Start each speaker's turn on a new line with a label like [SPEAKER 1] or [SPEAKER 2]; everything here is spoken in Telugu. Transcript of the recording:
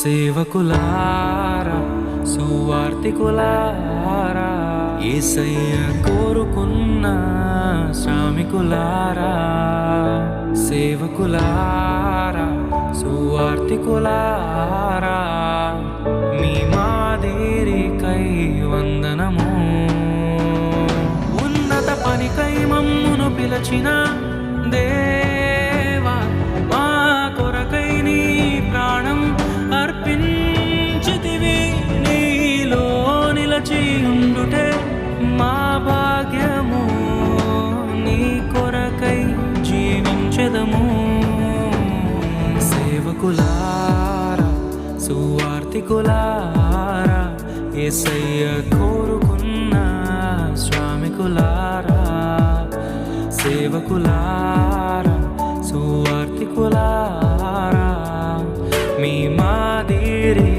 [SPEAKER 1] సేవకులారా సువార్తికులారా యేసయ్య కోరుకున్న శ్రామికులారా సేవకులారా సువార్తికులారా మీ మాదిరికై వందనము ఉన్నత పనికై మమ్మును పిలచిన దేవా మా కొరకై నీ ప్రాణం అర్పించితివి నీలో నిలచి ఉండుటే మా భాగ్యము నీ కొరకై జీవించెదము సేవకులారా సువార్తికులారా యేసయ్య కోరుకున్న శ్రామికులారా సేవకులారా సువార్తికులారా మీ మాదిరి